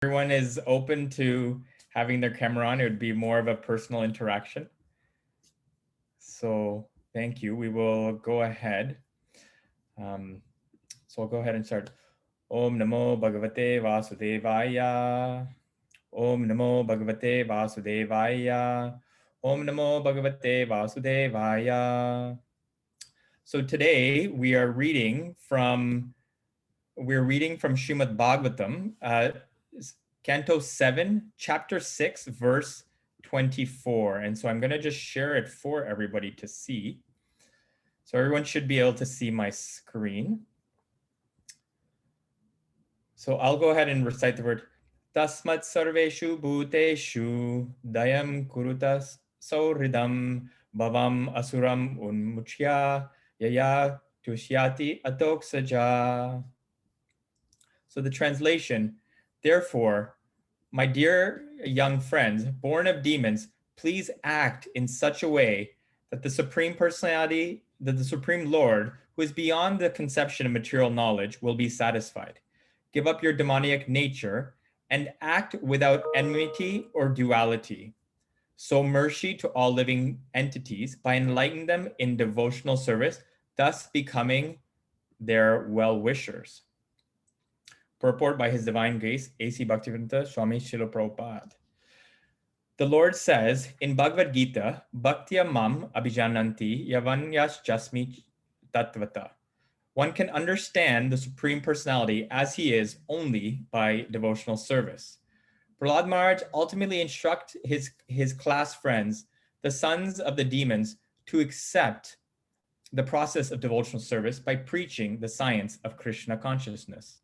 everyone is open to having their camera on, it would be more of a personal interaction. So thank you. We will go ahead. So I'll go ahead and start. Om Namo Bhagavate Vasudevaya. Om Namo Bhagavate Vasudevaya. Om Namo Bhagavate Vasudevaya. So today we're reading from Srimad Bhagavatam, Canto 7, Chapter 6, verse 24. And so I'm going to just share it for everybody to see. So everyone should be able to see my screen. So I'll go ahead and recite the word. Tasmat sarveshu bhuteshu dayam kurutas sauridam bhavam asuram unmuchya yaya tushyati atoksaja. So the translation, therefore, my dear young friends, born of demons, please act in such a way that the Supreme Personality, that the Supreme Lord, who is beyond the conception of material knowledge, will be satisfied. Give up your demoniac nature and act without enmity or duality. Show mercy to all living entities by enlightening them in devotional service, thus becoming their well-wishers. Purport by His Divine Grace, A.C. Bhaktivedanta Swami Srila Prabhupada. The Lord says in Bhagavad Gita, Bhaktya mam abhijananti yavanyas jasmi tattvata. One can understand the Supreme Personality as He is only by devotional service. Prahlada Maharaj ultimately instructs his class friends, the sons of the demons, to accept the process of devotional service by preaching the science of Krishna consciousness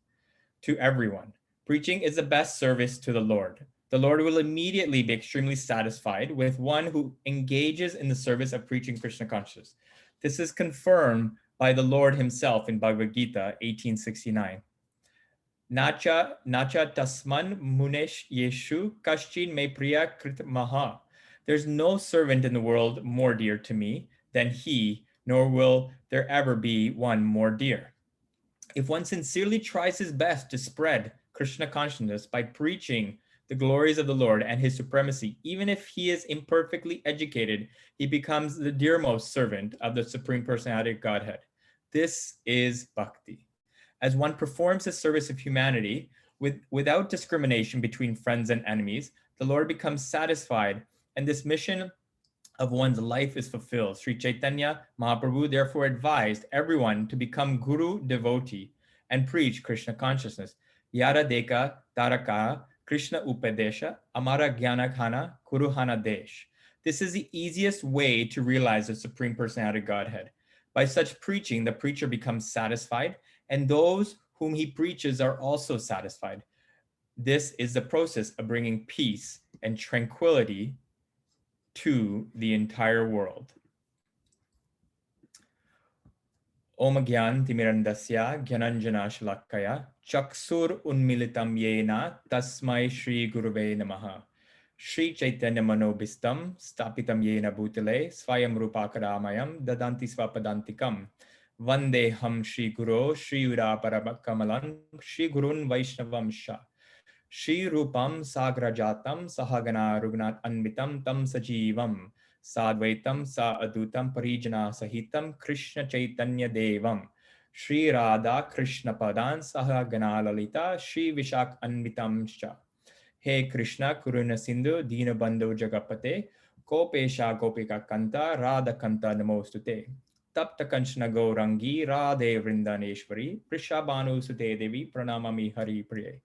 to everyone. Preaching is the best service to the Lord. The Lord will immediately be extremely satisfied with one who engages in the service of preaching Krishna consciousness. This is confirmed by the Lord Himself in Bhagavad Gita 1869. Nacha tasman munesh yeshu kaschin me priya krit maha. There's no servant in the world more dear to me than he, nor will there ever be one more dear. If one sincerely tries his best to spread Krishna consciousness by preaching the glories of the Lord and His supremacy, even if he is imperfectly educated, he becomes the dearmost servant of the Supreme Personality of Godhead. This is bhakti. As one performs the service of humanity without discrimination between friends and enemies, the Lord becomes satisfied, and this mission of one's life is fulfilled. Sri Chaitanya Mahaprabhu therefore advised everyone to become Guru devotee and preach Krishna consciousness. Yara deka taraka Krishna upadesha amara jnana khana kuruhana desh. This is the easiest way to realize the Supreme Personality of Godhead. By such preaching, the preacher becomes satisfied, and those whom he preaches are also satisfied. This is the process of bringing peace and tranquility to the entire world. Om Gyan Timirandasya Gyananjana Shalakaya Chaksur Unmilitam Yena Tasmai Shri Guruve Namaha Shri Chaitanya Manobistam Stapitam Yena Bhutale Svayam Rupakaramayam Dadanti Svapadantikam Vandeham Shri Guru Shri Ura Parabakamalam Shri Gurun Vaishnavam Shah Shri Rupam Sagrajatam Sahagana Rugnat Anvitam Tam Sajivam Sadvaitam Sa Adutam Parijana Sahitam Krishna Chaitanya Devam Shri Radha Krishna Padan Sahagana Lalita Shri Vishak Anvitam Sha. He Krishna Kuruna Sindhu Dina Bandhu Jagapate Kopesha Gopika Kanta Radha Kanta Namostute Tapta Kanchana Gaurangi Radhe Vrindaneshwari Prishabhanu Sute Devi Pranamami Hari Priye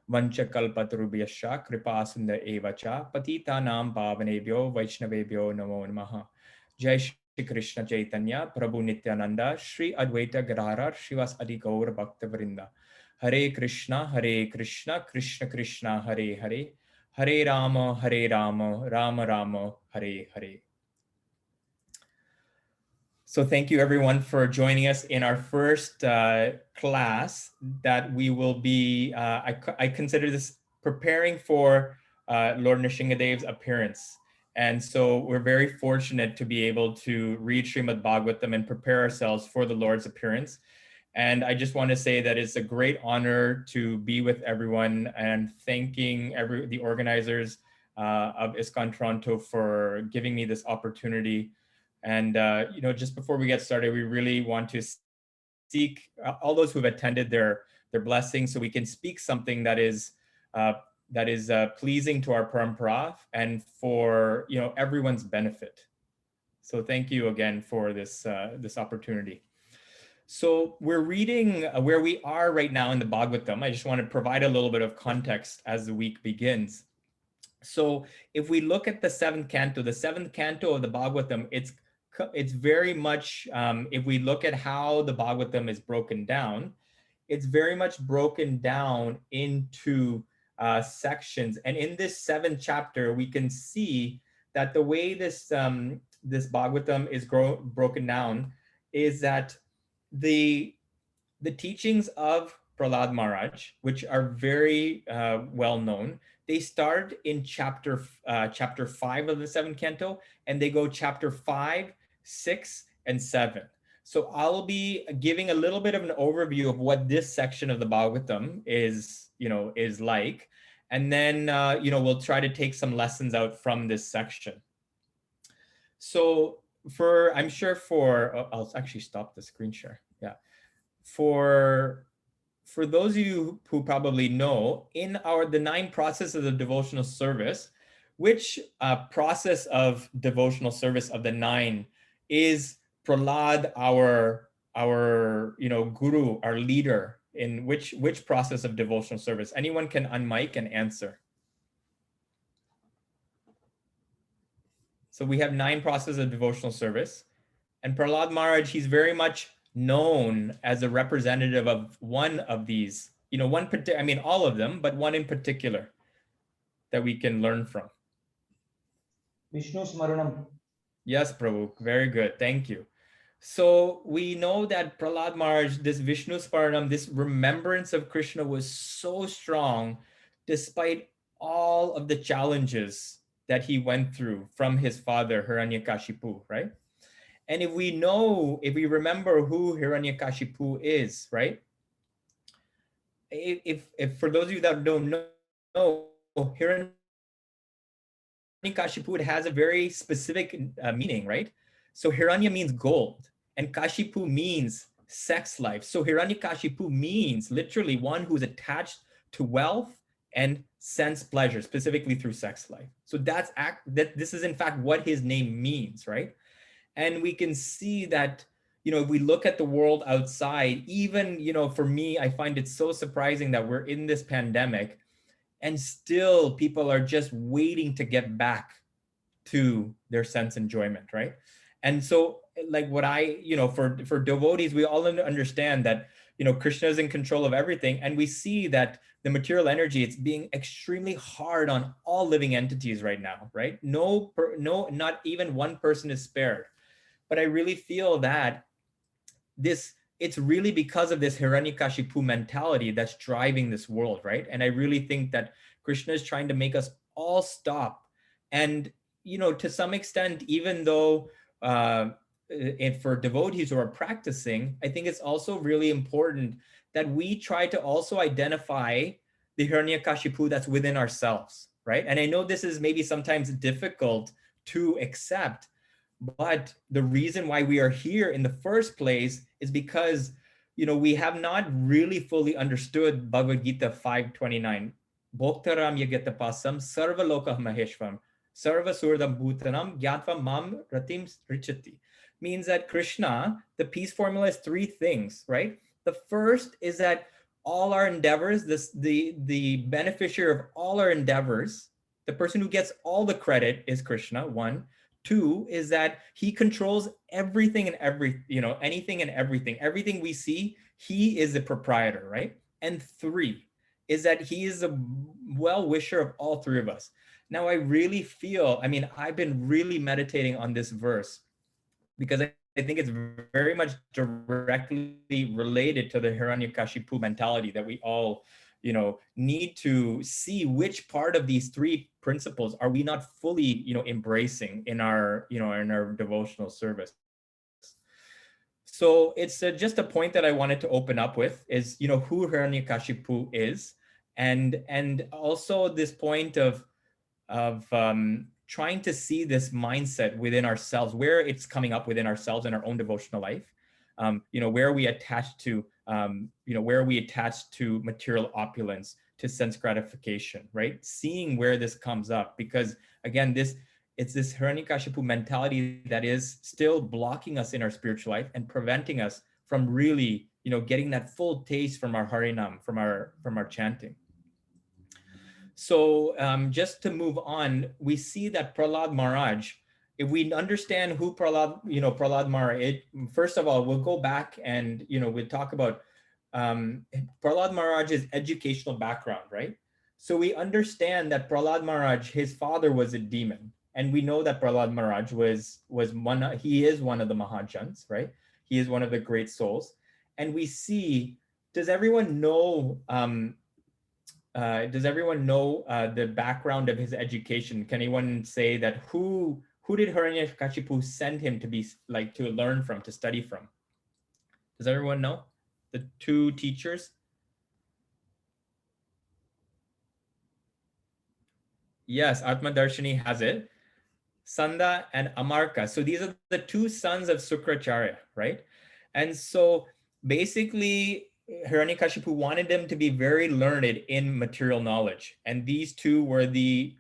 Vanchakalpatarubhyascha Kripasunda Evacha Patitanam Pavanebhyo Vaishnavebhyo Namo Namaha. Jai Shri Krishna Chaitanya Prabhu Nityananda Shri Advaita Gadadhar Shrivas Adi Gaur Bhakta Vrinda. Hare Krishna Krishna Krishna Hare Hare Hare Rama Rama Rama Hare Hare. So thank you everyone for joining us in our first class that we will be, I consider this preparing for Lord Nrsingadev's appearance. And so we're very fortunate to be able to read Srimad Bhagavatam and prepare ourselves for the Lord's appearance. And I just want to say that it's a great honor to be with everyone, and thanking the organizers of ISKCON Toronto for giving me this opportunity. And just before we get started, we really want to seek all those who have attended their blessings, so we can speak something that is pleasing to our parampara and for everyone's benefit. So thank you again for this opportunity. So we're reading where we are right now in the Bhagavatam. I just want to provide a little bit of context as the week begins. So if we look at the seventh canto of the Bhagavatam, it's very much, if we look at how the Bhagavatam is broken down, it's very much broken down into sections. And in this seventh chapter, we can see that the way this Bhagavatam is broken down is that the teachings of Prahlada Maharaj, which are very well known, they start in chapter 5 of the seventh canto, and they go chapter 5, 6, and 7. So I'll be giving a little bit of an overview of what this section of the Bhagavatam is like, and then we'll try to take some lessons out from this section. So I'll actually stop the screen share. Yeah. For those of you who probably know, in the 9 processes of devotional service, which process of devotional service of the 9 is Prahlad our guru, our leader, in which process of devotional service? Anyone can unmic and answer. So we have 9 processes of devotional service, and Prahlada Maharaj, he's very much known as a representative of one of these, all of them, but one in particular that we can learn from. Vishnu Smaranam. Yes, Prabhu. Very good. Thank you. So we know that Prahlada Maharaj, this Vishnu Smaranam, this remembrance of Krishna was so strong despite all of the challenges that he went through from his father, Hiranyakashipu, right? And if we remember who Hiranyakashipu is, right? If for those of you that don't know, Hiranyakashipu has a very specific meaning, right? So Hiranya means gold, and Kashipu means sex life. So Hiranyakashipu means literally one who's attached to wealth and sense pleasure, specifically through sex life. So this is in fact what his name means, right? And we can see that, if we look at the world outside, even, for me, I find it so surprising that we're in this pandemic and still people are just waiting to get back to their sense enjoyment, right? And so like for devotees, we all understand that, Krishna is in control of everything. And we see that the material energy, it's being extremely hard on all living entities right now, right? No, not even one person is spared. But I really feel that it's really because of this Hiranyakashipu mentality that's driving this world, right? And I really think that Krishna is trying to make us all stop. And, to some extent, even though for devotees who are practicing, I think it's also really important that we try to also identify the Hiranyakashipu that's within ourselves, right? And I know this is maybe sometimes difficult to accept, but the reason why we are here in the first place is because, we have not really fully understood Bhagavad Gita 5:29. Bhoktaram yagatapasam sarva loka maheshvam sarva surdam bhutanam gyatva mam ratim richati. Means that Krishna, the peace formula is 3 things, right? The first is that all our endeavors, the beneficiary of all our endeavors, the person who gets all the credit is Krishna, 1. 2 is that he controls everything and anything and everything. Everything we see, he is the proprietor, right? And 3 is that he is a well-wisher of all 3 of us. Now, I really feel, I've been really meditating on this verse because I think it's very much directly related to the Hiranyakashipu mentality that we all need to see which part of these 3 principles are we not fully, embracing in our, in our devotional service. So it's just a point that I wanted to open up with is, who Hiranyakashipu is, and also this point of trying to see this mindset within ourselves, where it's coming up within ourselves in our own devotional life, where we attach to, material opulence, to sense gratification, right? Seeing where this comes up, because again, it's this Hiranyakashipu mentality that is still blocking us in our spiritual life and preventing us from really, getting that full taste from our Harinam, from our chanting. So just to move on, we see that Prahlad Maharaj, if we understand who Prahlad Maharaj is, first of all, we'll go back and, we'll talk about Prahlad Maharaj's educational background, right? So we understand that Prahlad Maharaj, his father was a demon. And we know that Prahlad Maharaj he is one of the Mahajans, right? He is one of the great souls. And we see, does everyone know the background of his education? Can anyone say that who did Hiranyakashipu send him to be to learn from, to study from? Does everyone know the two teachers? Yes, Atmadarshini has it. Sanda and Amarka. So these are the two sons of Sukracharya, right? And so basically, Hiranyakashipu wanted them to be very learned in material knowledge. And these two were the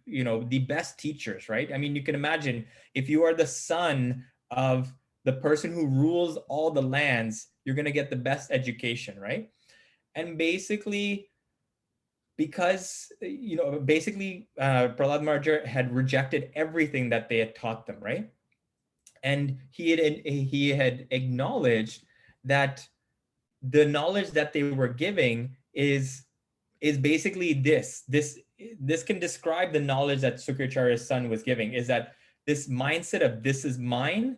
best teachers, right? I mean, you can imagine if you are the son of the person who rules all the lands, you're going to get the best education, right? And basically, because Prahlad Maharaj had rejected everything that they had taught them, right? And he had acknowledged that the knowledge that they were giving is basically this can describe the knowledge that Sukracharya's son was giving, is that this mindset of this is mine,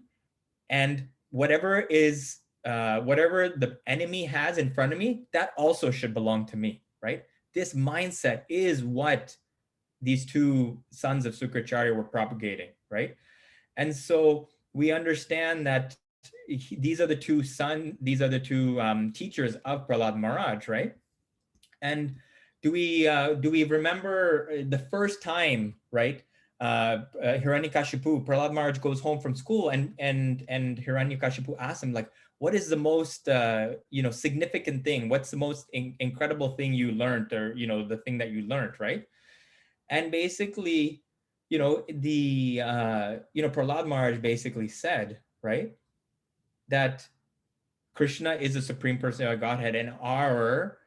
and whatever the enemy has in front of me, that also should belong to me, right? This mindset is what these two sons of Sukracharya were propagating, right? And so we understand that these are the two teachers of Prahlad Maharaj, right? And do we remember the first time, right? Hiranyakashipu, Prahlad Maharaj goes home from school, and Hiranyakashipu asks him, like, what is the most significant thing? What's the most incredible thing you learned, or the thing that you learned, right? And basically, Prahlad Maharaj basically said, right, that Krishna is the Supreme Personality of Godhead, and our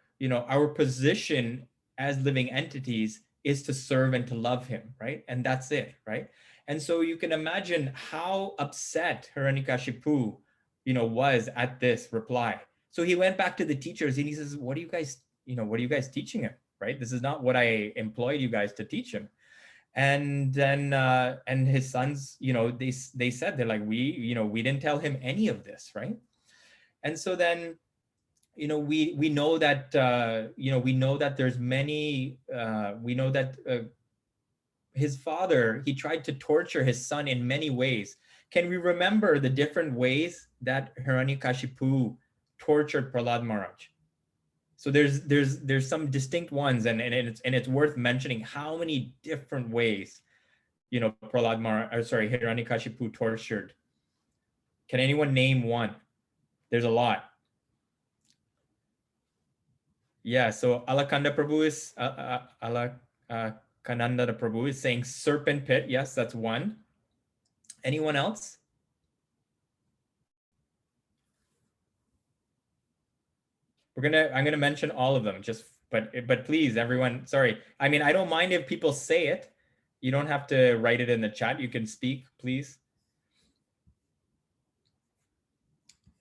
position as living entities is to serve and to love him, right? And that's it, right? And so you can imagine how upset Hiranyakashipu, was at this reply. So he went back to the teachers and he says, what are you guys teaching him, right? This is not what I employed you guys to teach him. And then and his sons, they said, they're like, we didn't tell him any of this, right? And so then we know that there's many we know that his father, he tried to torture his son in many ways. Can we remember the different ways that Hiranyakashipu tortured Prahlad Maharaj? So there's some distinct ones, and it's worth mentioning how many different ways Hiranyakashipu tortured. Can anyone name one? There's a lot. Yeah, so Alakanda Prabhu is Kananda Prabhu is saying serpent pit. Yes, that's one. Anyone else? I'm gonna mention all of them, but please, everyone, sorry. I mean, I don't mind if people say it. You don't have to write it in the chat. You can speak, please.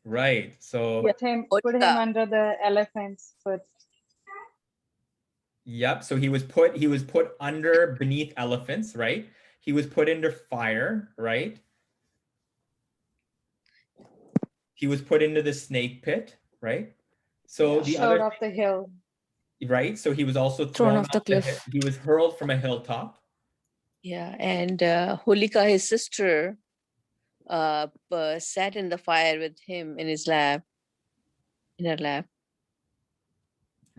Right. So put him under the elephant's foot. Yep. So he was put under, beneath elephants, right? He was put under fire, right? He was put into the snake pit, right? So the other off the hill. Right. So he was also thrown off the cliff. He was hurled from a hilltop. Yeah, and Holika, his sister, sat in the fire with him in his lap, in her lap.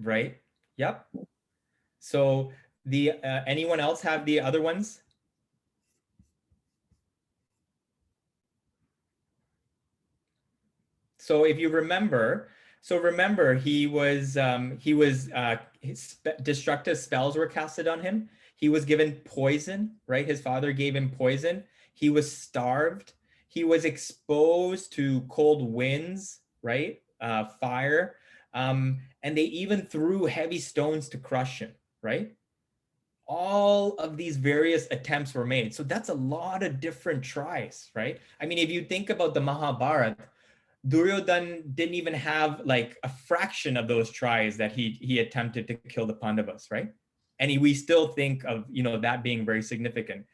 Right? Yep. So the anyone else have the other ones? So if you remember, his destructive spells were casted on him. He was given poison, right? His father gave him poison. He was starved. He was exposed to cold winds, right? Fire. And they even threw heavy stones to crush him, right? All of these various attempts were made. So that's a lot of different tries, right? I mean, if you think about the Mahabharata, Duryodhan didn't even have like a fraction of those tries that he attempted to kill the Pandavas, right? And we still think of that being very significant.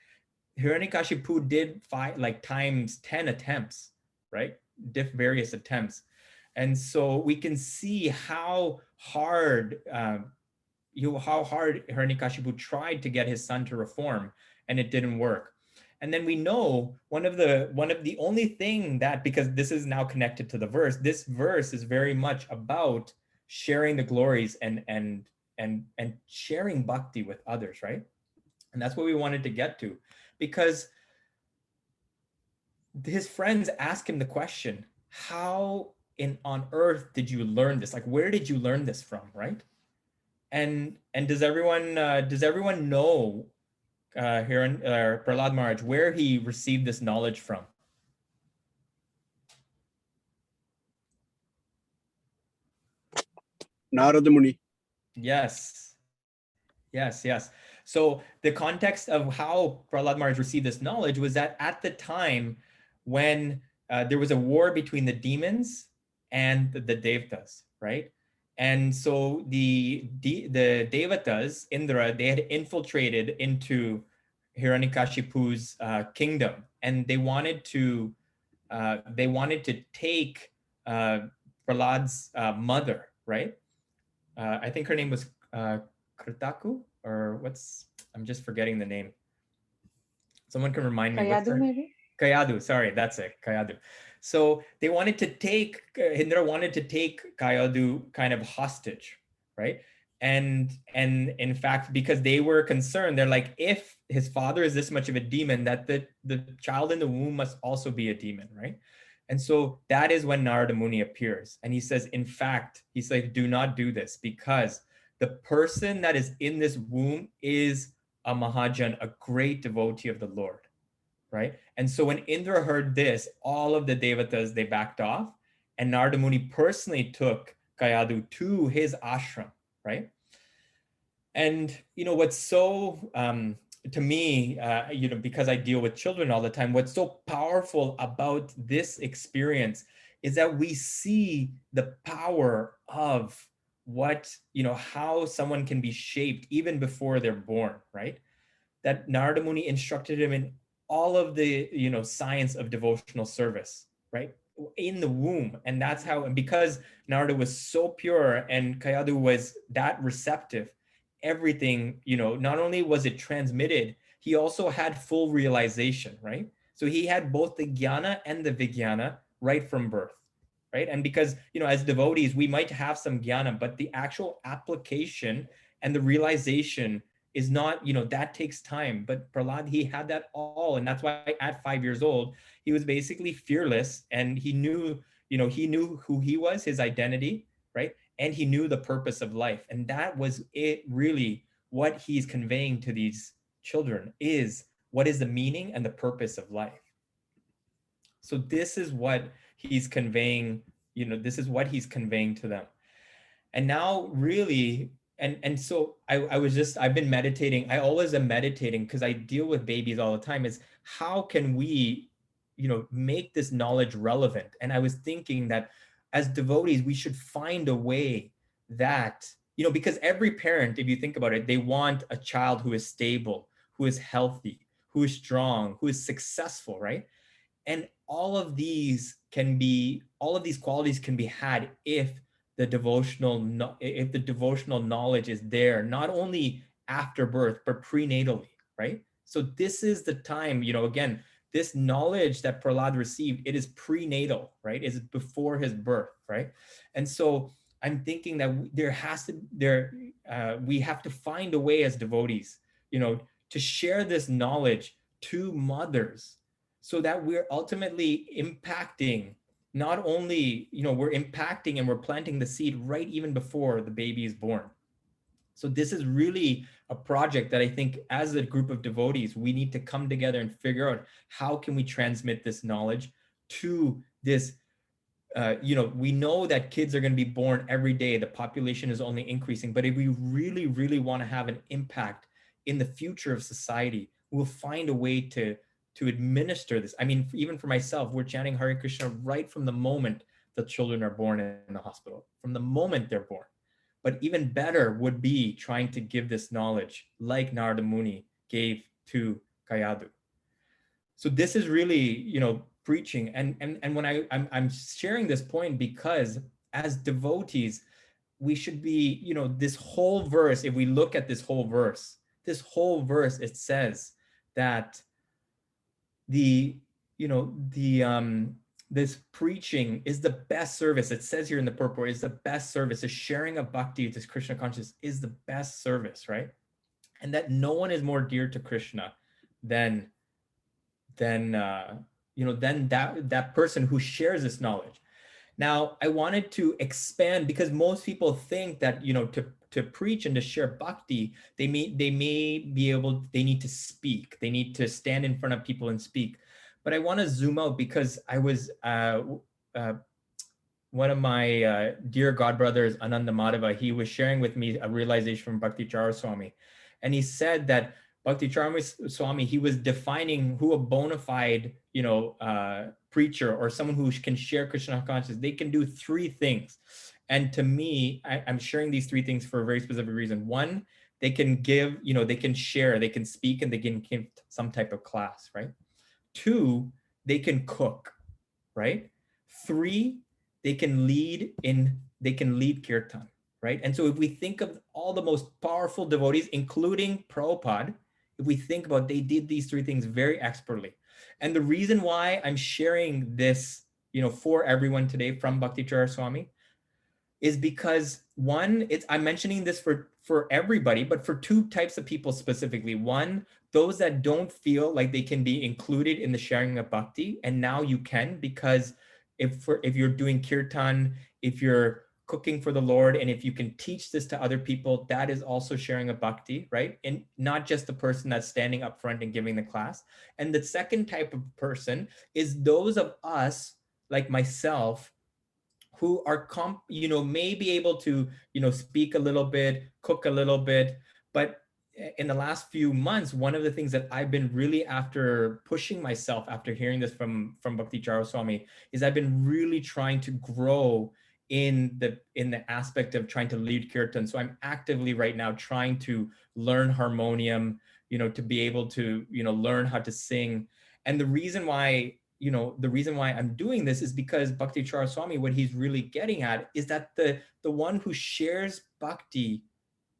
Hiranyakashipu did fight like times 10 attempts, right? Various attempts, and so we can see how hard Hiranyakashipu tried to get his son to reform, and it didn't work. And then we know one of the only thing that, because this is now connected to the verse, this verse is very much about sharing the glories and sharing bhakti with others, right? And that's what we wanted to get to, because his friends ask him the question, how on earth did you learn this? Like, where did you learn this from, right? And does everyone know here in Prahlad Maharaj where he received this knowledge from? Narada Muni. Yes. So the context of how Prahlad Maharaj received this knowledge was that at the time when there was a war between the demons and the Devatas, right? And so the Devatas, Indra, they had infiltrated into Hiranyakashipu's kingdom, and they wanted to take Prahlad's mother, right? I think her name was Kritaku, or I'm just forgetting the name. Someone can remind me. Kayadu, maybe? Kayadu, sorry, that's it, Kayadu. So they wanted to take, Indra wanted to take Kayadu kind of hostage, right? And in fact, because they were concerned, they're like, if his father is this much of a demon, that the child in the womb must also be a demon, right? And so that is when Narada Muni appears. And he says, in fact, he's like, do not do this, because the person that is in this womb is a Mahajan, a great devotee of the Lord, right? And so when Indra heard this, all of the Devatas, they backed off, and Narada Muni personally took Kayadu to his ashram, right? And what's so to me, because I deal with children all the time, what's so powerful about this experience is that we see the power of how someone can be shaped even before they're born, right? That Narada Muni instructed him in all of the science of devotional service, right, in the womb. And that's how, and because Narada was so pure and Kayadu was that receptive, everything, not only was it transmitted, he also had full realization, right? So he had both the jnana and the vijnana right from birth, right? And because as devotees we might have some jnana, but the actual application and the realization is not, that takes time. But Prahlad, he had that all, and that's why at 5 years old he was basically fearless, and he knew who he was, his identity, right? And he knew the purpose of life. And that was it, really. What he's conveying to these children is what is the meaning and the purpose of life. So this is what he's conveying, this is what he's conveying to them. And now really, and so I've been meditating. I always am meditating because I deal with babies all the time, is how can we, make this knowledge relevant? And I was thinking that as devotees, we should find a way that, because every parent, if you think about it, they want a child who is stable, who is healthy, who is strong, who is successful, right? And all of these qualities can be had if the devotional knowledge is there, not only after birth, but prenatally, right? So this is the time, again, this knowledge that Prahlad received, it is prenatal, right? It's before his birth, right? And so I'm thinking that we have to find a way as devotees, to share this knowledge to mothers, so that we're ultimately impacting, not only, we're impacting and we're planting the seed right even before the baby is born. So this is really a project that I think as a group of devotees, we need to come together and figure out how can we transmit this knowledge to this. We know that kids are going to be born every day. The population is only increasing. But if we really, really want to have an impact in the future of society, we'll find a way to administer this. I mean, even for myself, we're chanting Hare Krishna right from the moment the children are born in the hospital, from the moment they're born. But even better would be trying to give this knowledge like Narada Muni gave to Kayadu. So this is really, preaching. And when I'm sharing this point because as devotees, we should be, this whole verse, if we look at this whole verse, it says that this preaching is the best service. It says here in the purport, is the best service. The sharing of bhakti, this Krishna consciousness, is the best service, right? And that no one is more dear to Krishna than that person who shares this knowledge. Now, I wanted to expand because most people think that, to preach and to share bhakti, they need to speak. They need to stand in front of people and speak. But I want to zoom out because I was, one of my dear godbrothers, Ananda Madhava, he was sharing with me a realization from Bhakti Chara Swami. And he said that Bhakti Chara Swami, he was defining who a bona fide, preacher or someone who can share Krishna consciousness. They can do three things. And to me, I'm sharing these three things for a very specific reason. One, they can give, they can share, they can speak, and they can give some type of class, right? Two, they can cook, right? Three, they can lead kirtan, right? And so if we think of all the most powerful devotees, including Prabhupada, if we think about, they did these three things very expertly. And the reason why I'm sharing this, for everyone today from Bhakti Chara Swami is because one, I'm mentioning this for everybody, but for two types of people specifically. One, those that don't feel like they can be included in the sharing of bhakti, and now you can, because if you're doing kirtan, if you're cooking for the Lord, and if you can teach this to other people, that is also sharing a bhakti, right? And not just the person that's standing up front and giving the class. And the second type of person is those of us, like myself, who are may be able to, speak a little bit, cook a little bit. But in the last few months, one of the things that I've been really after pushing myself after hearing this from Bhakti Chara Swami is I've been really trying to grow in the aspect of trying to lead kirtan. So I'm actively right now trying to learn harmonium, to be able to, learn how to sing. And the reason why I'm doing this is because Bhakti Chara Swami, what he's really getting at is that the one who shares bhakti,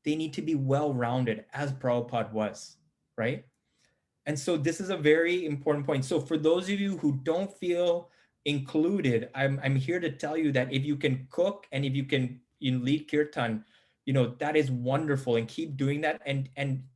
they need to be well-rounded, as Prabhupada was, right? And so this is a very important point. So for those of you who don't feel included, I'm here to tell you that if you can cook and if you can lead kirtan, that is wonderful, and keep doing that. And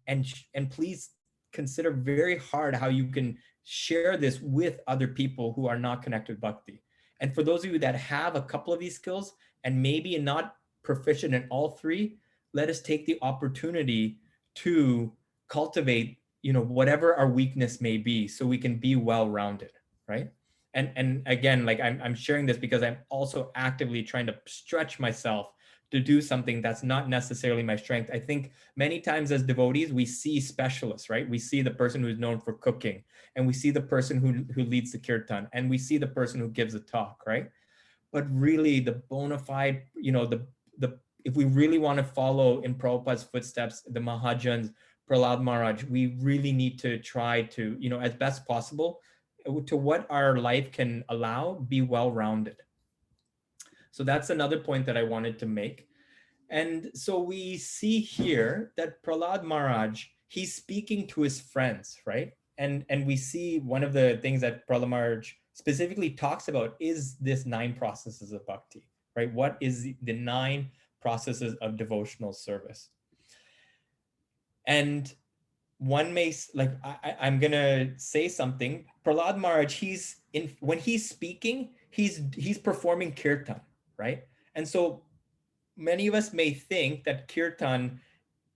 please consider very hard how you can share this with other people who are not connected with bhakti. And for those of you that have a couple of these skills and maybe not proficient in all three, let us take the opportunity to cultivate, whatever our weakness may be, so we can be well-rounded, right? And again, like I'm sharing this because I'm also actively trying to stretch myself to do something that's not necessarily my strength. I think many times as devotees, we see specialists, right? We see the person who's known for cooking, and we see the person who leads the kirtan, and we see the person who gives a talk, right? But really the bona fide, if we really want to follow in Prabhupada's footsteps, the Mahajans, Prahlada Maharaj, we really need to try to, as best possible, to what our life can allow, be well-rounded. So that's another point that I wanted to make. And so we see here that Prahlada Maharaj, he's speaking to his friends, right? And we see one of the things that Prahlada Maharaj specifically talks about is this 9 processes of bhakti, right? What is the 9 processes of devotional service? And one may, like, I'm gonna say something. Prahlada Maharaj, when he's speaking, he's performing kirtan, right? And so many of us may think that kirtan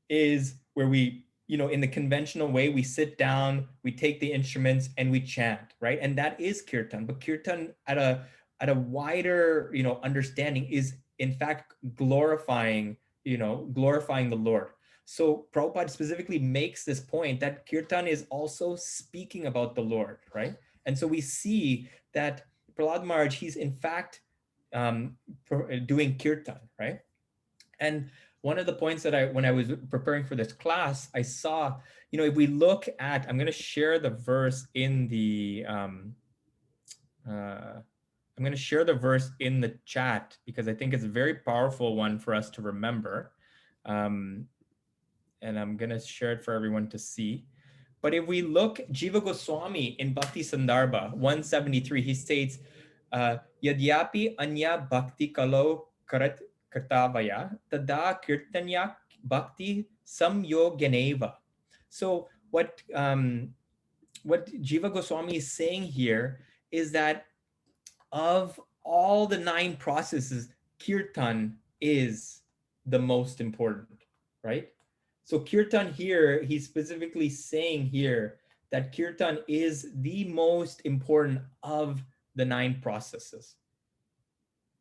is where we, in the conventional way, we sit down, we take the instruments and we chant, right? And that is kirtan. But kirtan at a wider, understanding is in fact glorifying the Lord. So Prabhupada specifically makes this point that kirtan is also speaking about the Lord, right? And so we see that Prahlada Maharaj, he's in fact doing kirtan, right? And one of the points that when I was preparing for this class, I saw, if we look at, I'm going to share the verse in the, I'm going to share the verse in the chat because I think it's a very powerful one for us to remember. And I'm going to share it for everyone to see. But if we look, Jiva Goswami in Bhakti Sandarbha 173, he states, Yadyapi anya bhakti kalo karat kartavaya tada kirtanya bhakti samyoganeva. So what Jiva Goswami is saying here is that of all the 9 processes, kirtan is the most important, right? So kirtan here, he's specifically saying here that kirtan is the most important of the 9 processes.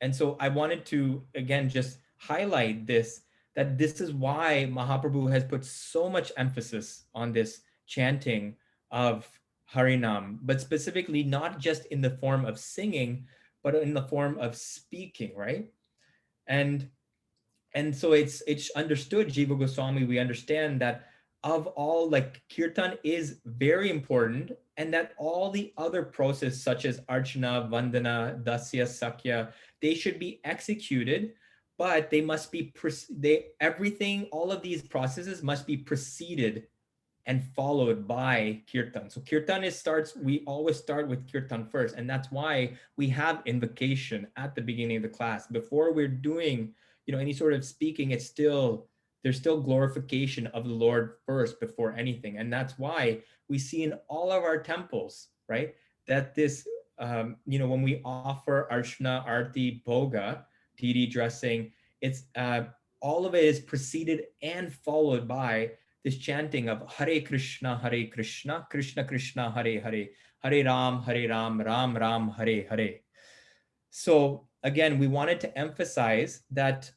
And so I wanted to, again, just highlight this, that this is why Mahaprabhu has put so much emphasis on this chanting of Harinam, but specifically not just in the form of singing, but in the form of speaking, right? And so it's understood, Jiva Goswami, we understand that of all, like, kirtan is very important, and that all the other processes such as archana, vandana, dasya, sakya, they should be executed, but they must be, all of these processes must be preceded and followed by kirtan. So kirtan we always start with kirtan first, and that's why we have invocation at the beginning of the class. Before we're doing, any sort of speaking, there's still glorification of the Lord first before anything. And that's why we see in all of our temples, right, that this, when we offer archana, arti, bhoga, deity dressing, it's all of it is preceded and followed by this chanting of Hare Krishna, Krishna Krishna, Hare Hare, Hare Ram, Ram Ram, Hare Hare. So again, we wanted to emphasize that,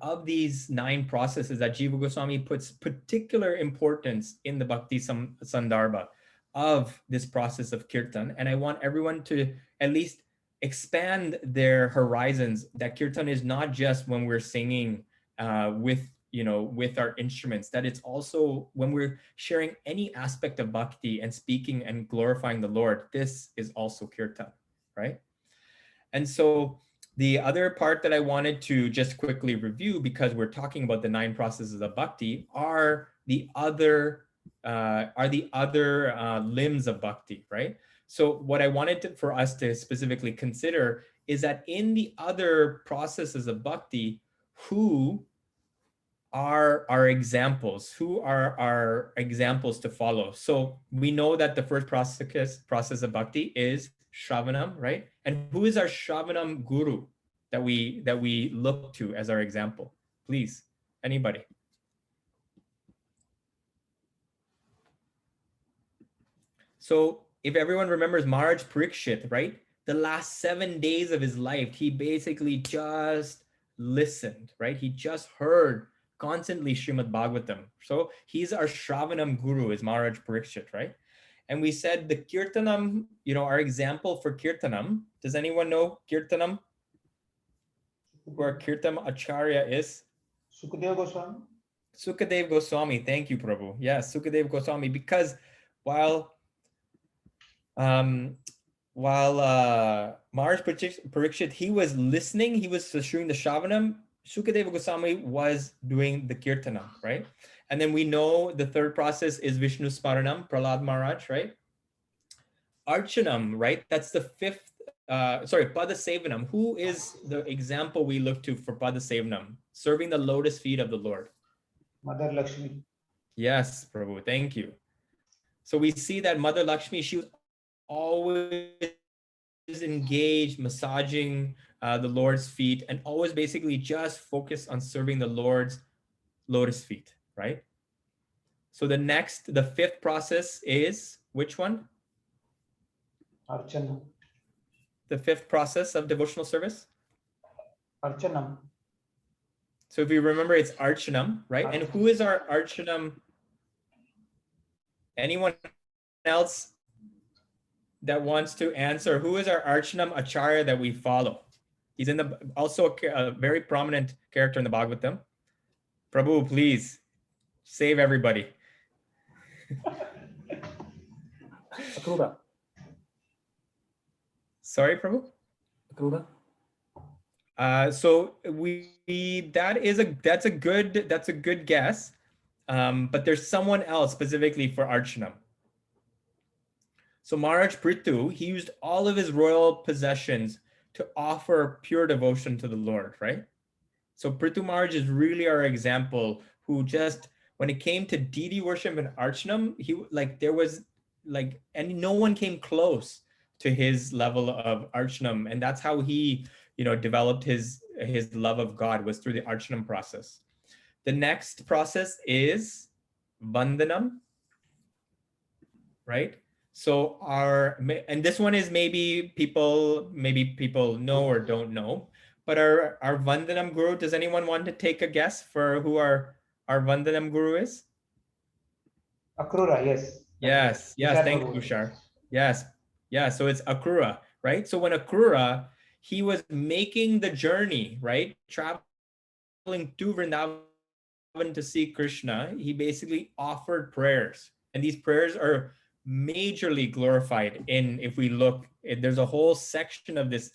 of these 9 processes, that Jiva Goswami puts particular importance in the Bhakti Sandarbha of this process of kirtan. And I want everyone to at least expand their horizons, that kirtan is not just when we're singing with our instruments, that it's also when we're sharing any aspect of bhakti and speaking and glorifying the Lord. This is also kirtan, right? And so the other part that I wanted to just quickly review, because we're talking about the 9 processes of bhakti, are the other limbs of bhakti, right? So what I wanted for us to specifically consider is that in the other processes of bhakti, who are our examples? Who are our examples to follow? So we know that the first process of bhakti is Shravanam, right? And who is our Shravanam guru that we look to as our example? Please, anybody. So if everyone remembers Maharaj Parikshit, right? The last 7 days of his life, he basically just listened, right? He just heard constantly Srimad Bhagavatam. So he's our Shravanam guru, is Maharaj Parikshit, right? And we said the Kirtanam, our example for Kirtanam. Does anyone know Kirtanam? Who our Kirtan Acharya is? Sukadev Goswami. Sukadev Goswami. Thank you, Prabhu. Yes, Sukadev Goswami. Because while Maharaj Parikshit, he was listening, he was doing the Shravanam, Sukadeva Goswami was doing the Kirtanam, right? And then we know the third process is Vishnu Smaranam, Prahlad Maharaj, right? Archanam, right? That's the fifth, Pada Sevanam. Who is the example we look to for Pada Sevanam? Serving the lotus feet of the Lord. Mother Lakshmi. Yes, Prabhu, thank you. So we see that Mother Lakshmi, she was always engaged, massaging the Lord's feet, and always basically just focused on serving the Lord's lotus feet, right? So the fifth process is which one? Archana. The fifth process of devotional service? Archanam. So if you remember, it's Archanam, right? And who is our Archanam? Anyone else that wants to answer? Who is our Archanam Acharya that we follow? He's also a very prominent character in the Bhagavatam. Prabhu, please save everybody. Akrura. Sorry, Prabhu? Akrura. So that's a good guess. But there's someone else specifically for Archanam. So Maharaj Prithu, he used all of his royal possessions to offer pure devotion to the Lord, right? So Prithu Maharaj is really our example, who just, when it came to deity worship and Archanam, and no one came close to his level of Archanam. And that's how he, developed his love of God, was through the Archanam process. The next process is Vandanam, right? So and this one is maybe people know or don't know, but our Vandanam Guru, does anyone want to take a guess for who our Vandanam Guru is? Akrura, yes. Yes, thank you, Tushar. Yes, so it's Akrura, right? So when Akrura, he was making the journey, right? Traveling to Vrindavan to see Krishna, he basically offered prayers. And these prayers are majorly glorified if we look, there's a whole section of this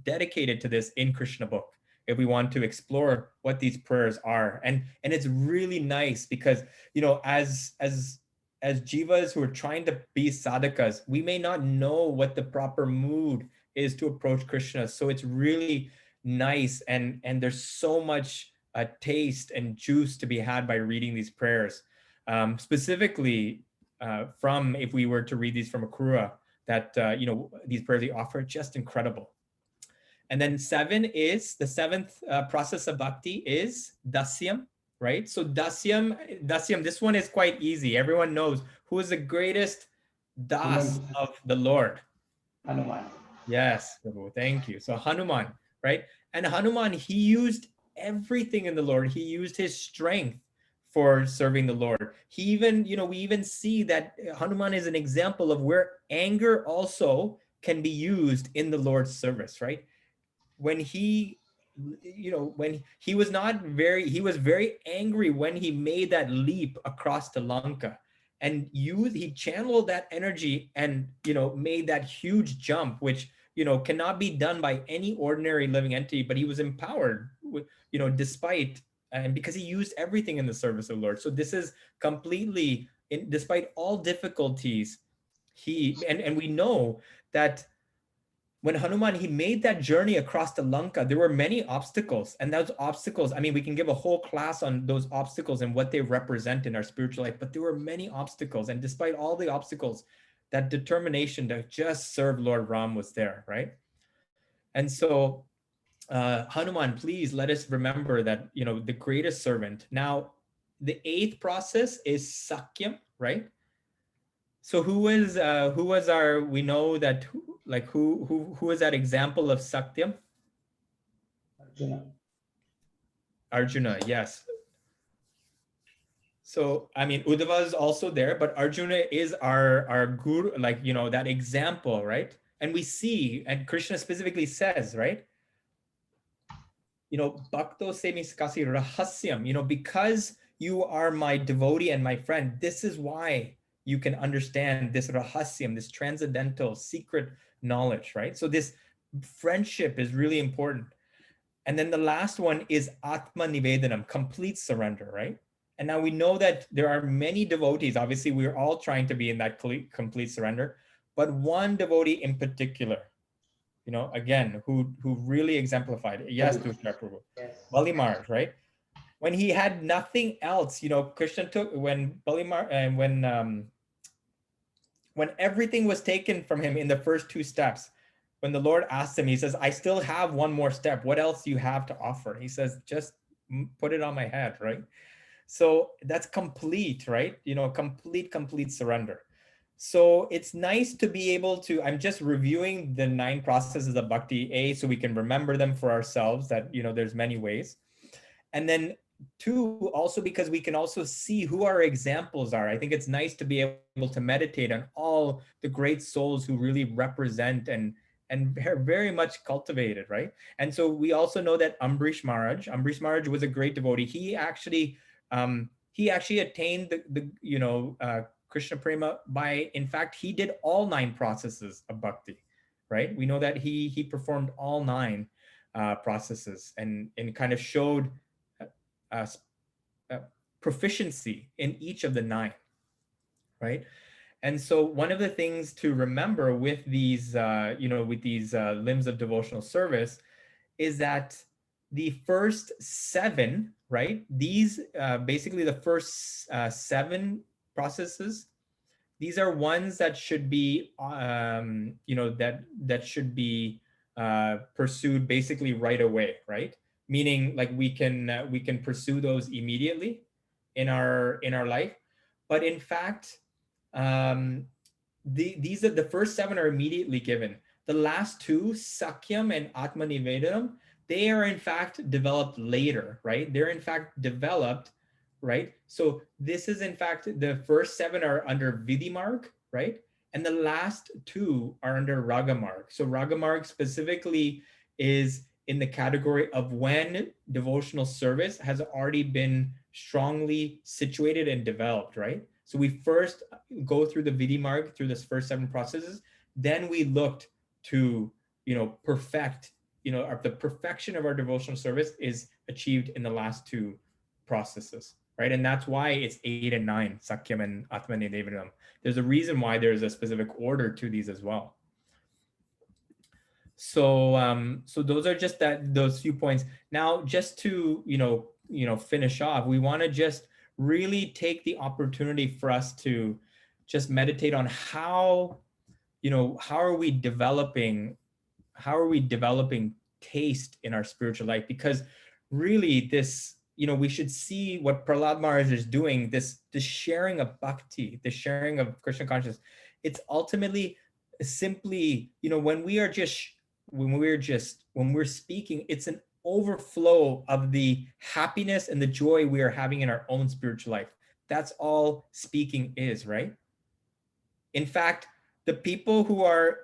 dedicated to this in Krishna book, if we want to explore what these prayers are. And it's really nice because, as jivas who are trying to be sadhakas, we may not know what the proper mood is to approach Krishna. So it's really nice. And there's so much taste and juice to be had by reading these prayers. Specifically, from, if we were to read these from Akrura, that these prayers he offer, just incredible. And then the seventh process of bhakti is dasyam, right? So dasyam, this one is quite easy. Everyone knows who is the greatest das of the Lord. Hanuman. Yes, Prabhu, thank you. So Hanuman, right? And Hanuman, he used everything in the Lord. He used his strength for serving the Lord. He even, we even see that Hanuman is an example of where anger also can be used in the Lord's service, right? When he was very angry when he made that leap across to Lanka, and he channeled that energy and, made that huge jump, which, cannot be done by any ordinary living entity, but he was empowered, despite, and because he used everything in the service of the Lord. So this is completely, despite all difficulties, and we know that when Hanuman, he made that journey across the Lanka, there were many obstacles. And those obstacles, we can give a whole class on those obstacles and what they represent in our spiritual life, but there were many obstacles. And despite all the obstacles, that determination to just serve Lord Ram was there, right? And so Hanuman, please let us remember that, the greatest servant. Now, the eighth process is Sakyam, right? So who was our, we know that, who is that example of Sakyam? Arjuna, yes. So, Uddhava is also there, but Arjuna is our guru, that example, right? And we see, and Krishna specifically says, right? Bhakto semiskasi rahasyam, because you are my devotee and my friend, this is why you can understand this rahasyam, this transcendental secret knowledge, right? So this friendship is really important. And then the last one is Atma Nivedanam, complete surrender, right? And now we know that there are many devotees. Obviously, we're all trying to be in that complete surrender, but one devotee in particular, again, who really exemplified it. Yes, Tushar Prabhu. Yes. Bali Maharaj, right? When he had nothing else, Krishna took, when Bali Maharaj, and when everything was taken from him in the first 2 steps, when the Lord asked him, he says, I still have one more step. What else do you have to offer? He says, just put it on my head, right? So that's complete, right? Complete surrender. So it's nice to be able to, I'm just reviewing the 9 processes of bhakti, so we can remember them for ourselves, that, there's many ways. And then 2, also because we can also see who our examples are. I think it's nice to be able to meditate on all the great souls who really represent and very much cultivated, right? And so we also know that Ambrish Maharaj was a great devotee. He actually attained the Krishna Prema by, in fact, he did all 9 processes of bhakti, right? We know that he performed all 9 processes and kind of showed proficiency in each of the 9, right? And so one of the things to remember with these, limbs of devotional service is that the first 7, right? These basically the first 7 processes, these are ones that should be, that should be pursued basically right away, right? Meaning, like, we can pursue those immediately in our life, but in fact, these are the first 7 are immediately given. The last 2, Sakyam and Atmanivedanam, they are in fact developed later, right? They're in fact developed, right? So this is in fact, the first 7 are under Vidhi Marg, right? And the last 2 are under Raga Marg. So Raga Marg specifically is in the category of when devotional service has already been strongly situated and developed, right? So we first go through the Vidhi Marg, through this first 7 processes, then we looked to, perfect, the perfection of our devotional service is achieved in the last 2 processes, right? And that's why it's 8 and 9, Sakyam and Atmanivedanam. There's a reason why there's a specific order to these as well. So so those are just those few points. Now, just to finish off, we want to just really take the opportunity for us to just meditate on how are we developing taste in our spiritual life, because really this, we should see what Prahlada Maharaj is doing, this sharing of bhakti, the sharing of Krishna consciousness. It's ultimately simply, when we're speaking, it's an overflow of the happiness and the joy we are having in our own spiritual life. That's all speaking is, right? In fact, the people who are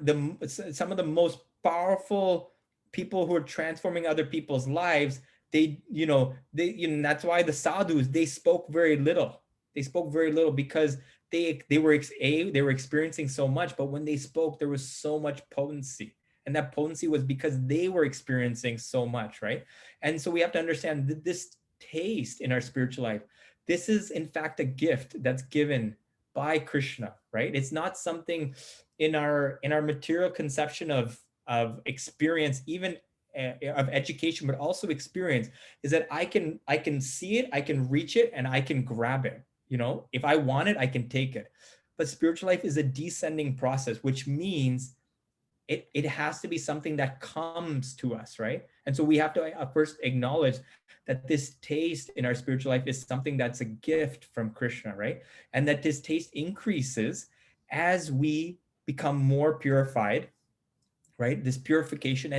some of the most powerful people who are transforming other people's lives, that's why the sadhus, they spoke very little. Because they were experiencing so much, but when they spoke, there was so much potency. And that potency was because they were experiencing so much, right? And so we have to understand that this taste in our spiritual life, this is in fact a gift that's given by Krishna, right? It's not something in our material conception of experience, even of education, but also experience, is that I can see it, I can reach it, and I can grab it. If I want it, I can take it. But spiritual life is a descending process, which means it has to be something that comes to us, right? And so we have to first acknowledge that this taste in our spiritual life is something that's a gift from Krishna, right? And that this taste increases as we become more purified, right? This purification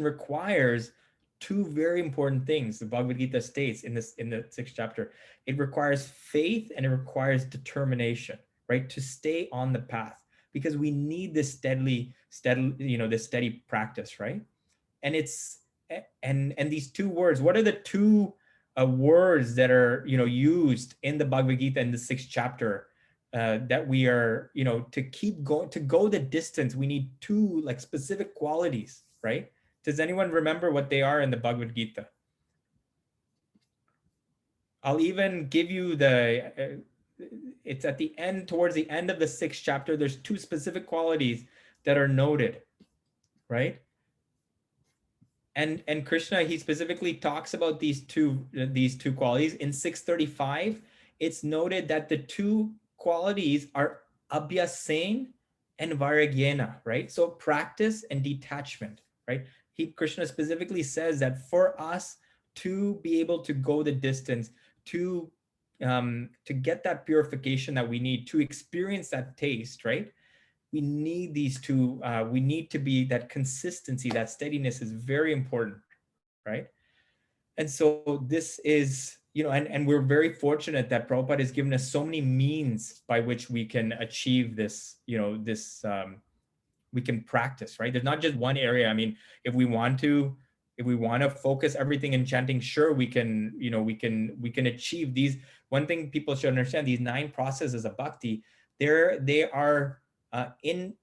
requires 2 very important things. The Bhagavad Gita states in the 6th chapter, it requires faith and it requires determination, right? To stay on the path, because we need this steady, this steady practice, right? And it's and these 2 words, what are the 2 words that are used in the Bhagavad Gita in the 6th chapter, that we are to keep going, to go the distance? We need 2 like specific qualities, right? Does anyone remember what they are in the Bhagavad Gita? I'll even give you it's at the end, towards the end of the 6th chapter, there's 2 specific qualities that are noted, right? And Krishna, he specifically talks about these two qualities. In 635, it's noted that the 2 qualities are abhyasen and varagyena, right? So practice and detachment, right? Krishna specifically says that for us to be able to go the distance, to get that purification that we need, to experience that taste, right? We need these 2, we need to be, that consistency, that steadiness is very important, right? And so this is, and we're very fortunate that Prabhupada has given us so many means by which we can achieve this, we can practice, right? There's not just one area. I mean, if we want to focus everything in chanting, sure, we can, we can achieve these. One thing people should understand, these 9 processes of bhakti, they are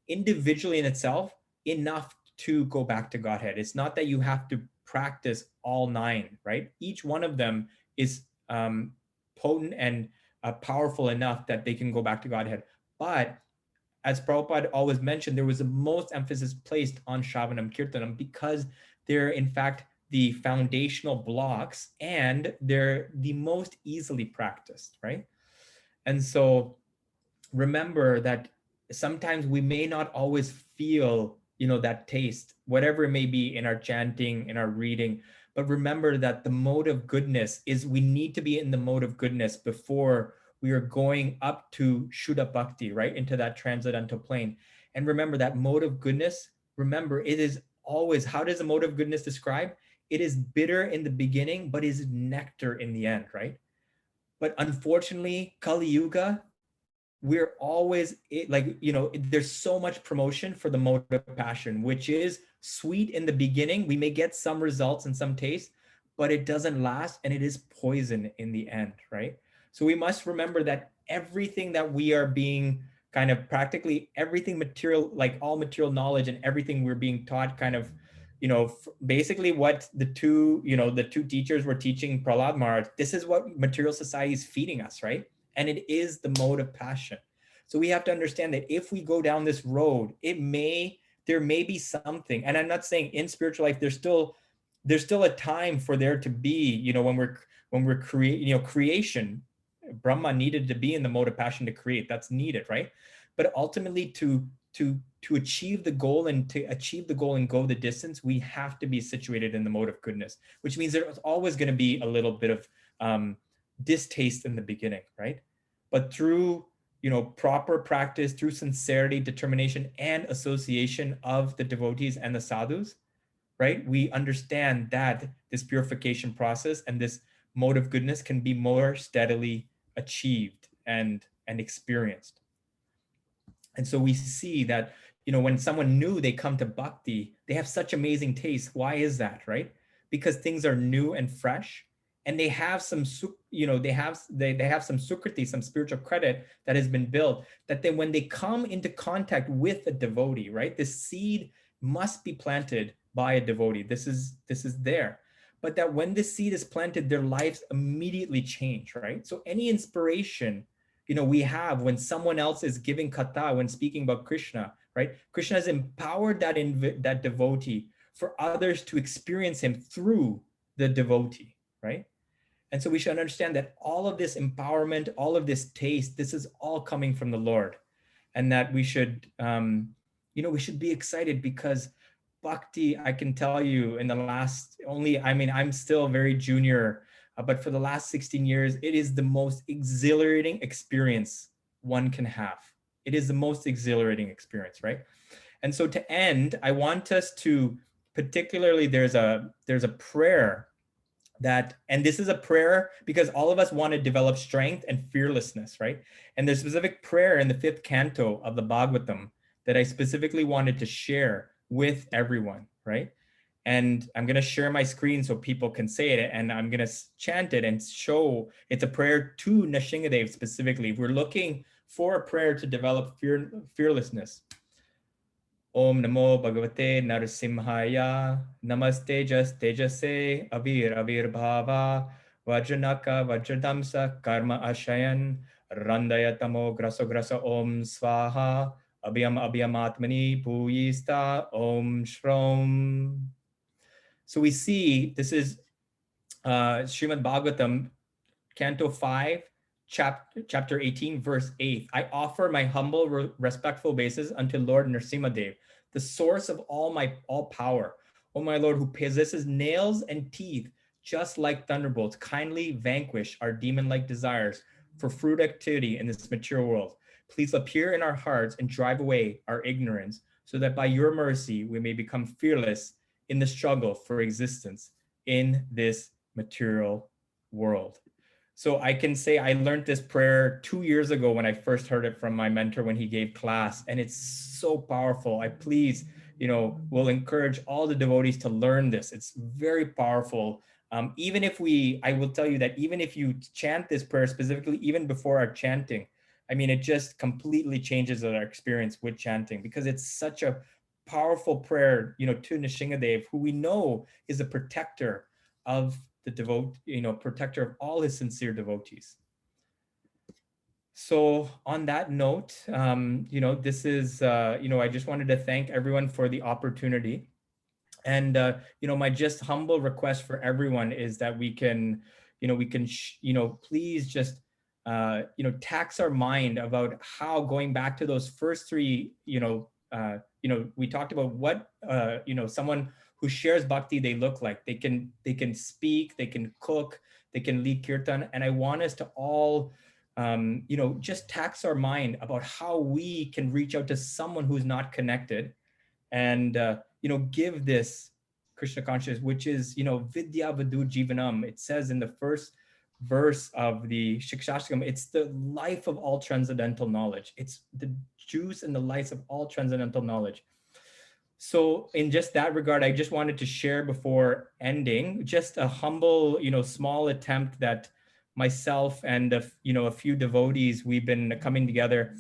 individually in itself enough to go back to Godhead. It's not that you have to practice all 9, right? Each one of them is potent and powerful enough that they can go back to Godhead. But as Prabhupada always mentioned, there was the most emphasis placed on Shravanam Kirtanam because they're in fact the foundational blocks and they're the most easily practiced, right? And so remember that sometimes we may not always feel, that taste, whatever it may be in our chanting, in our reading, but remember that the mode of goodness is, we need to be in the mode of goodness before we are going up to Shuddha Bhakti, right? Into that transcendental plane. And remember that mode of goodness, remember, it is always, how does the mode of goodness describe? It is bitter in the beginning, but is nectar in the end, right? But unfortunately, Kali Yuga, we're always there's so much promotion for the mode of passion, which is sweet in the beginning. We may get some results and some taste, but it doesn't last and it is poison in the end, right? So we must remember that everything that we are being kind of, practically everything material, like all material knowledge and everything we're being taught, kind of, basically what the two teachers were teaching Prahlada Maharaj, this is what material society is feeding us, right? And it is the mode of passion. So we have to understand that if we go down this road, there may be something, and I'm not saying in spiritual life, there's still a time for there to be, when we're creation, Brahma needed to be in the mode of passion to create. That's needed, right? But ultimately to achieve the goal and go the distance, we have to be situated in the mode of goodness, which means there's always going to be a little bit of distaste in the beginning, right? But through proper practice, through sincerity, determination, and association of the devotees and the sadhus, right, we understand that this purification process and this mode of goodness can be more steadily achieved and experienced. And so we see that when someone new, they come to bhakti, they have such amazing taste. Why is that, right? Because things are new and fresh, and they have some they have some sukriti, some spiritual credit that has been built, that then when they come into contact with a devotee, right, this seed must be planted by a devotee. This is there. But that when this seed is planted, their lives immediately change, right? So any inspiration we have when someone else is giving katha, when speaking about Krishna, right? Krishna has empowered that devotee for others to experience him through the devotee, right? And so we should understand that all of this empowerment, all of this taste, this is all coming from the Lord, and that we should, we should be excited, because bhakti, I can tell you, in the last I'm still very junior, but for the last 16 years, it is the most exhilarating experience one can have. It is the most exhilarating experience, right? And so to end, I want us to, particularly, there's a prayer that, and this is a prayer because all of us want to develop strength and fearlessness, right? And there's a specific prayer in the 5th canto of the Bhagavatam that I specifically wanted to share with everyone, right? And I'm going to share my screen so people can say it, and I'm going to chant it and show it's a prayer to Nrsingadev specifically. We're looking for a prayer to develop fearlessness. Om Namo Bhagavate Narasimhaya. Namaste Tejase Avir Bhava. Vajranaka Vajradamsa Karma Ashayan Randayatamo Graso Grasa Om Swaha Abhyam Abhyamatmani Puyista Om Shrom. So we see this is Srimad Bhagavatam, Canto 5, chapter 18, verse 8. I offer my humble, respectful obeisance unto Lord Nrsimhadev, the source of all power. O my Lord, who possesses nails and teeth, just like thunderbolts, kindly vanquish our demon-like desires for fruit activity in this material world. Please appear in our hearts and drive away our ignorance, so that by your mercy we may become fearless in the struggle for existence in this material world. So I can say I learned this prayer 2 years ago when I first heard it from my mentor when he gave class, and it's so powerful. I please, will encourage all the devotees to learn this. It's very powerful. I will tell you that even if you chant this prayer specifically, even before our chanting, I mean, it just completely changes our experience with chanting, because it's such a powerful prayer, to Nrsimhadev, who we know is a protector of the protector of all his sincere devotees. So on that note, this is, I just wanted to thank everyone for the opportunity. And, my just humble request for everyone is that we can please just, tax our mind about how, going back to those first three, we talked about what, someone who shares bhakti, they look like. They can speak, they can cook, they can lead kirtan. And I want us to all, just tax our mind about how we can reach out to someone who's not connected, and, give this Krishna consciousness, which is, vidya vadu jivanam. It says in the first verse of the Shikshashtakam, it's the life of all transcendental knowledge. It's the juice and the life of all transcendental knowledge. So in just that regard, I just wanted to share before ending, just a humble, small attempt that myself and, a few devotees, we've been coming together.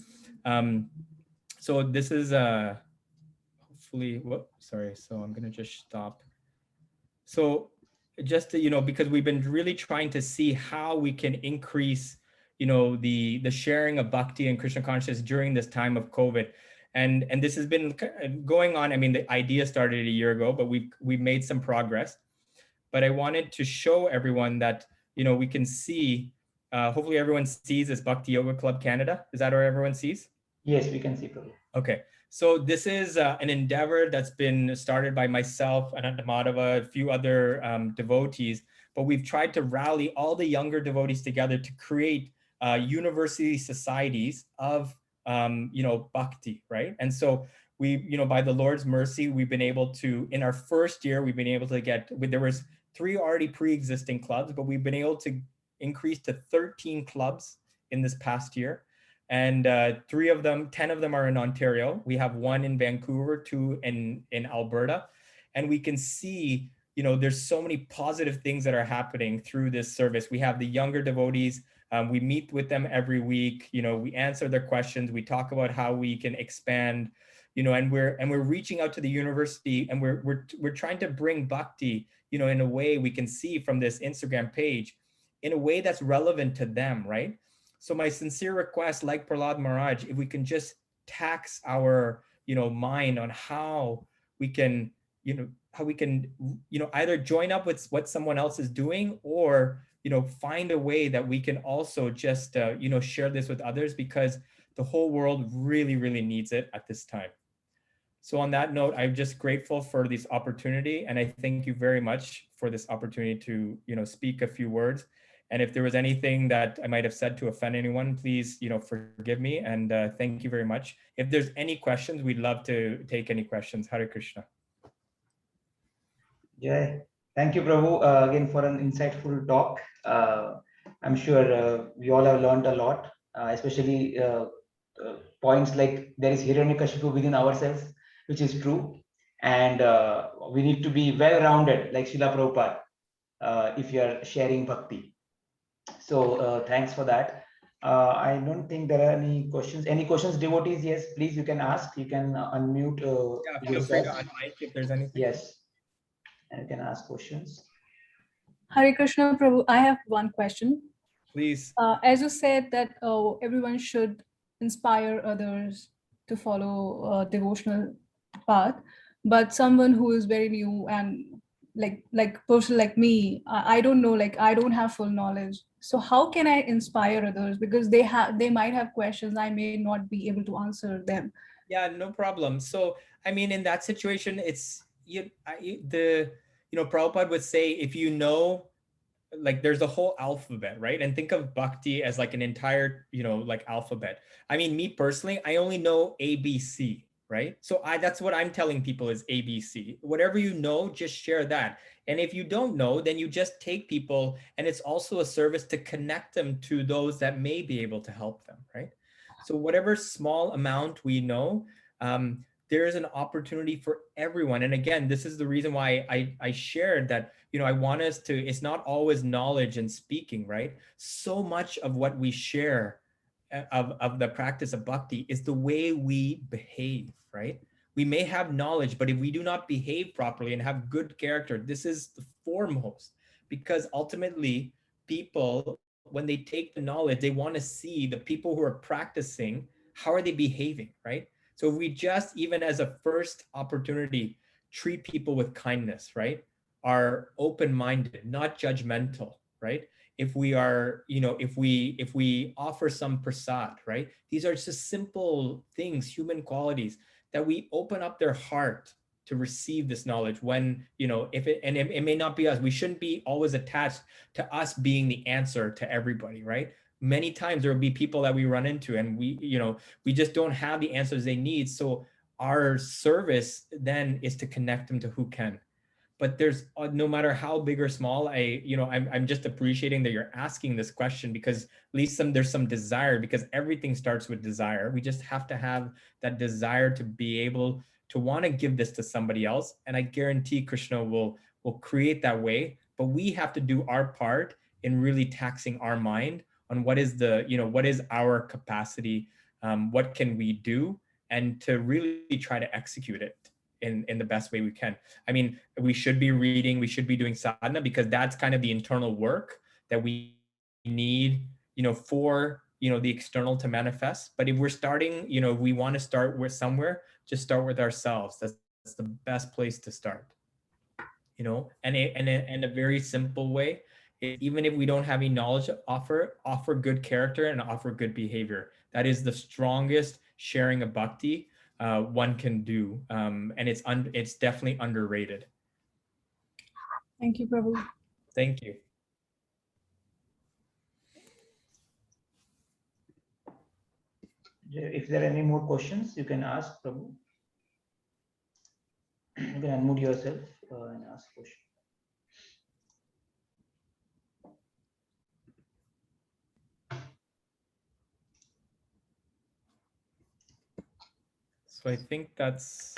So this is hopefully, sorry. So I'm going to just stop. So just to, because we've been really trying to see how we can increase, the sharing of bhakti and Krishna consciousness during this time of COVID. And this has been going on. I mean, the idea started a year ago, but we've made some progress. But I wanted to show everyone that, we can see, hopefully everyone sees this Bhakti Yoga Club Canada. Is that what everyone sees? Yes, we can see, Prabhu. Okay. So this is an endeavor that's been started by myself, Ananta Madhava, a few other devotees, but we've tried to rally all the younger devotees together to create university societies of, bhakti, right? And so we, by the Lord's mercy, we've been able to, in our first year, we've been able to there was 3 already pre-existing clubs, but we've been able to increase to 13 clubs in this past year. And 10 of them are in Ontario. We have 1 in Vancouver, 2 in Alberta. And we can see, there's so many positive things that are happening through this service. We have the younger devotees. We meet with them every week. We answer their questions. We talk about how we can expand, and we're reaching out to the university, and we're trying to bring bhakti, in a way we can see from this Instagram page, in a way that's relevant to them, right? So my sincere request, like Prahlada Maharaj, if we can just tax our, mind on how we can, either join up with what someone else is doing, or, find a way that we can also just, share this with others, because the whole world really, really needs it at this time. So on that note, I'm just grateful for this opportunity, and I thank you very much for this opportunity to, speak a few words. And if there was anything that I might have said to offend anyone, please, forgive me. And thank you very much. If there's any questions, we'd love to take any questions. Hare Krishna. Jai. Thank you, Prabhu, again for an insightful talk. I'm sure we all have learned a lot, especially points like there is Hiranyakashipu within ourselves, which is true. And we need to be well-rounded, like Srila Prabhupada, if you are sharing bhakti. So thanks for that. I don't think there are any questions. Any questions, devotees? Yes, please, you can ask. You can unmute Yeah, feel free to unmic if there's anything. Yes, and you can ask questions. Hare Krishna Prabhu, I have one question. Please. As you said that everyone should inspire others to follow a devotional path, but someone who is very new and like person like me, I don't know, like I don't have full knowledge. So how can I inspire others? Because they might have questions, I may not be able to answer them. Yeah, no problem. So, I mean, in that situation, it's Prabhupada would say, if you know, like there's a whole alphabet, right? And think of bhakti as like an entire, like alphabet. I mean, me personally, I only know ABC, right? So that's what I'm telling people is ABC. Whatever you know, just share that. And if you don't know, then you just take people, and it's also a service to connect them to those that may be able to help them, right? So whatever small amount we know, there is an opportunity for everyone. And again, this is the reason why I shared that, I want us to, it's not always knowledge and speaking, right? So much of what we share of the practice of bhakti is the way we behave, right? We may have knowledge, but if we do not behave properly and have good character, this is the foremost, because ultimately people, when they take the knowledge, they want to see the people who are practicing, how are they behaving, right? So if we just, even as a first opportunity, treat people with kindness, right? Are open-minded, not judgmental, right? If we are, if we offer some prasad, right? These are just simple things, human qualities, that we open up their heart to receive this knowledge. When, if it may not be us, we shouldn't be always attached to us being the answer to everybody, right? Many times there will be people that we run into, and we just don't have the answers they need. So our service then is to connect them to who can. But there's no matter how big or small, I'm just appreciating that you're asking this question, because at least there's some desire, because everything starts with desire. We just have to have that desire to be able to want to give this to somebody else. And I guarantee Krishna will create that way. But we have to do our part in really taxing our mind on what is what is our capacity, what can we do, and to really try to execute it in the best way we can. I mean, we should be reading, we should be doing sadhana, because that's kind of the internal work that we need, for, the external to manifest. But if we're starting, if we want to start with somewhere, just start with ourselves. That's the best place to start. And a very simple way, even if we don't have any knowledge, offer good character and offer good behavior. That is the strongest sharing of bhakti one can do, and it's definitely underrated. Thank you, Prabhu. Thank you. If there are any more questions, you can ask, Prabhu. You can unmute yourself and ask question. So I think that's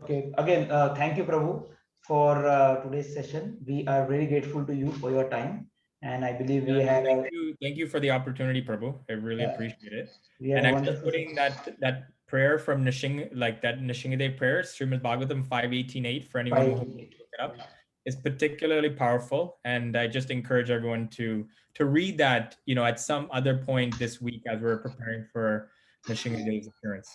okay. Again, thank you, Prabhu, for today's session. We are very grateful to you for your time, and I believe we have. Thank you for the opportunity, Prabhu. I really appreciate it. We And I'm just putting that prayer from that Nishingadev prayer, Srimad Bhagavatam 5.18.8, for anyone who wants to look it up. Is particularly powerful, and I just encourage everyone to read that, at some other point this week as we're preparing for Nishingadev's appearance.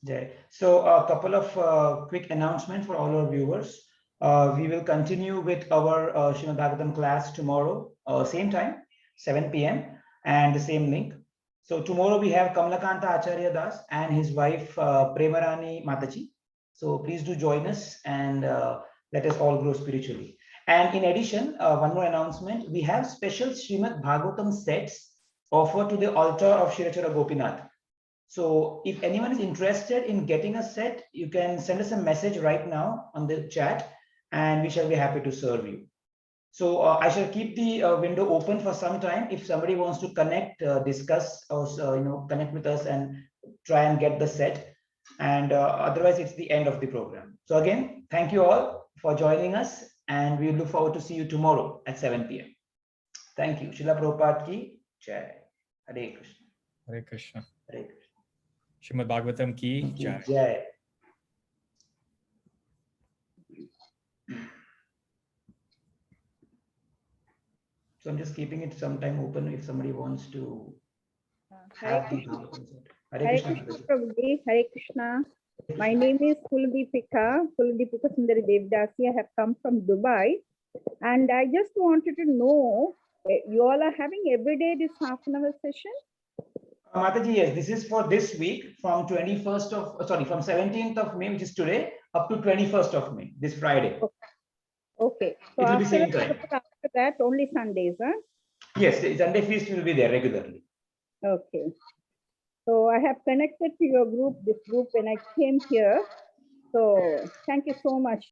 Yeah. So a couple of quick announcements for all our viewers. We will continue with our Srimad Bhagavatam class tomorrow, same time, 7 p.m. and the same link. So tomorrow we have Kamalakanta Acharya Das and his wife Premarani Mataji. So please do join us and let us all grow spiritually. And in addition, one more announcement, we have special Srimad Bhagavatam sets offered to the altar of Shirachara Gopinath. So if anyone is interested in getting a set, you can send us a message right now on the chat and we shall be happy to serve you. So I shall keep the window open for some time. If somebody wants to connect, discuss, or connect with us and try and get the set. And otherwise, it's the end of the program. So again, thank you all for joining us, and we look forward to see you tomorrow at 7 p.m. Thank you. Srila Prabhupada ki jai. Hare Krishna. Hare Krishna. Hare Krishna. Srimad Bhagavatam ki jai. Jai. So I'm just keeping it sometime open if somebody wants to Hare have the Krishna. Bhagavatam. Hare Krishna, Prabhuji. Hare Krishna. My name is Kuldipika Sundari Devdasi. I have come from Dubai, and I just wanted to know, you all are having every day this half-an-hour session? Mataji, yes, this is for this week from 21st of, sorry, from 17th of May, which is today, up to 21st of May, this Friday. Okay. So It will be after same that, time. after that, only Sundays, huh? Yes, the Sunday feast will be there regularly. Okay. So I have connected to your group, this group, when I came here. So thank you so much.